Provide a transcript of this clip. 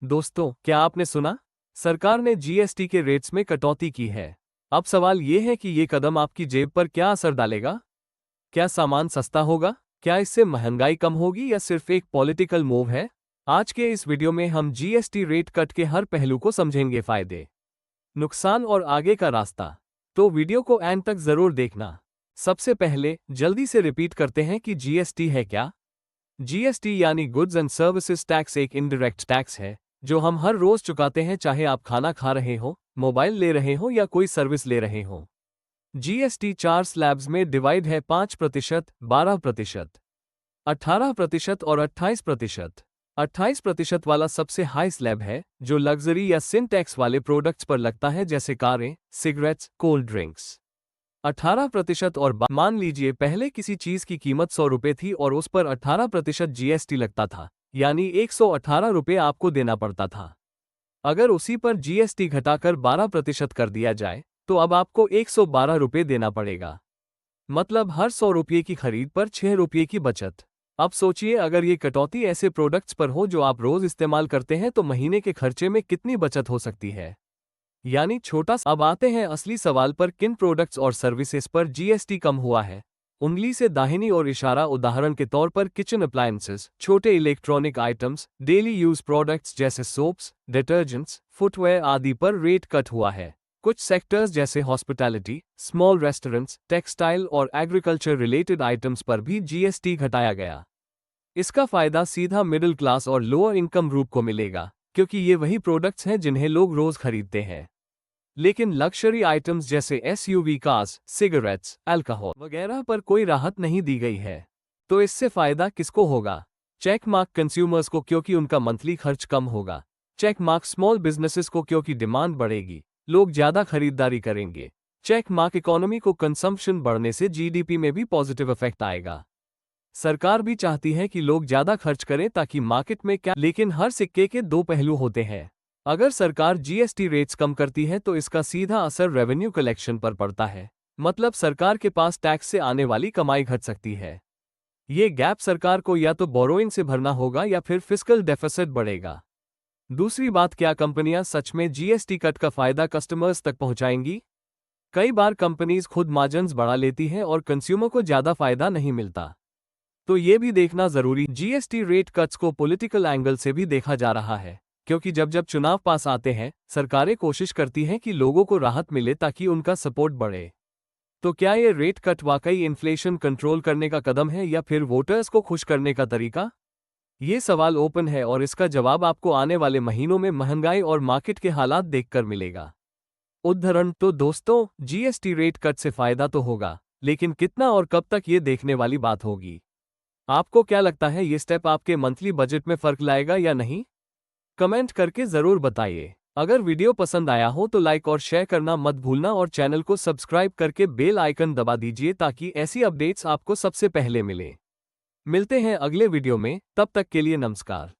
दोस्तों, क्या आपने सुना? सरकार ने जीएसटी के रेट्स में कटौती की है। अब सवाल ये है कि ये कदम आपकी जेब पर क्या असर डालेगा? क्या सामान सस्ता होगा? क्या इससे महंगाई कम होगी या सिर्फ एक पॉलिटिकल मूव है? आज के इस वीडियो में हम जीएसटी रेट कट के हर पहलू को समझेंगे, फायदे, नुकसान और आगे का रास्ता। तो वीडियो को एंड तक जरूर देखना। सबसे पहले जल्दी से रिपीट करते हैं कि जीएसटी है क्या। जीएसटी यानी गुड्स एंड सर्विसेज टैक्स एक इनडायरेक्ट टैक्स है जो हम हर रोज चुकाते हैं, चाहे आप खाना खा रहे हो, मोबाइल ले रहे हो या कोई सर्विस ले रहे हो। जीएसटी 4 स्लैब्स में डिवाइड है: 5%, 12%, 18% और 28%। 28% वाला सबसे हाई स्लैब है जो लग्जरी या सिन टैक्स वाले प्रोडक्ट्स पर लगता है, जैसे कारें, सिगरेट्स, कोल्ड ड्रिंक्स। 18% और मान लीजिए पहले किसी चीज की कीमत 100 रुपए थी और उस पर 18% जीएसटी लगता था, यानी 118 रुपए आपको देना पड़ता था। अगर उसी पर जीएसटी घटाकर 12% कर दिया जाए तो अब आपको 112 रुपए देना पड़ेगा। मतलब हर 100 रुपये की खरीद पर 6 रुपये की बचत। अब सोचिए, अगर ये कटौती ऐसे प्रोडक्ट्स पर हो जो आप रोज इस्तेमाल करते हैं तो महीने के खर्चे में कितनी बचत हो सकती है। यानी छोटा। अब आते हैं असली सवाल पर, किन प्रोडक्ट्स और सर्विसेज पर जीएसटी कम हुआ है। उंगली से दाहिनी ओर इशारा, उदाहरण के तौर पर किचन अप्लायंसेस, छोटे electronic items, daily use products जैसे सोप्स, डिटर्जेंट्स, फुटवेयर आदि पर रेट कट हुआ है। कुछ सेक्टर्स जैसे हॉस्पिटैलिटी, स्मॉल रेस्टोरेंट्स, टेक्सटाइल और एग्रीकल्चर रिलेटेड आइटम्स पर भी जीएसटी घटाया गया। इसका फायदा सीधा मिडिल क्लास और लोअर इनकम ग्रुप को मिलेगा, क्योंकि ये वही प्रोडक्ट्स हैं जिन्हें लोग रोज खरीदते हैं। लेकिन लक्जरी आइटम्स जैसे एसयूवी कार्स, सिगरेट्स, अल्कोहल वगैरह पर कोई राहत नहीं दी गई है। तो इससे फायदा किसको होगा? चेक मार्क कंज्यूमर्स को, क्योंकि उनका मंथली खर्च कम होगा। चेक मार्क स्मॉल बिजनेसेस को, क्योंकि डिमांड बढ़ेगी, लोग ज्यादा खरीदारी करेंगे। चेक मार्क इकोनॉमी को, कंजम्पशन बढ़ने से जीडीपी में भी पॉजिटिव इफेक्ट आएगा। सरकार भी चाहती है कि लोग ज्यादा खर्च करें ताकि मार्केट में क्या, लेकिन हर सिक्के के दो पहलू होते हैं। अगर सरकार जीएसटी रेट्स कम करती है तो इसका सीधा असर रेवेन्यू कलेक्शन पर पड़ता है। मतलब सरकार के पास टैक्स से आने वाली कमाई घट सकती है। ये गैप सरकार को या तो बोरोइंग से भरना होगा या फिर फिस्कल डेफिसिट बढ़ेगा। दूसरी बात, क्या कंपनियां सच में जीएसटी कट का फायदा कस्टमर्स तक पहुंचाएंगी? कई बार कंपनीज खुद मार्जिन्स बढ़ा लेती हैं और कंज्यूमर को ज्यादा फायदा नहीं मिलता। तो ये भी देखना जरूरी, जीएसटी रेट कट्स को पॉलिटिकल एंगल से भी देखा जा रहा है, क्योंकि जब जब चुनाव पास आते हैं सरकारें कोशिश करती हैं कि लोगों को राहत मिले ताकि उनका सपोर्ट बढ़े। तो क्या ये रेट कट वाकई इन्फ्लेशन कंट्रोल करने का कदम है या फिर वोटर्स को खुश करने का तरीका? ये सवाल ओपन है और इसका जवाब आपको आने वाले महीनों में महंगाई और मार्केट के हालात देखकर मिलेगा। उदाहरण तो दोस्तों, जीएसटी रेट कट से फायदा तो होगा, लेकिन कितना और कब तक ये देखने वाली बात होगी। आपको क्या लगता है, ये स्टेप आपके मंथली बजट में फर्क लाएगा या नहीं? कमेंट करके जरूर बताइए। अगर वीडियो पसंद आया हो तो लाइक और शेयर करना मत भूलना और चैनल को सब्सक्राइब करके बेल आइकन दबा दीजिए ताकि ऐसी अपडेट्स आपको सबसे पहले मिले। मिलते हैं अगले वीडियो में, तब तक के लिए नमस्कार।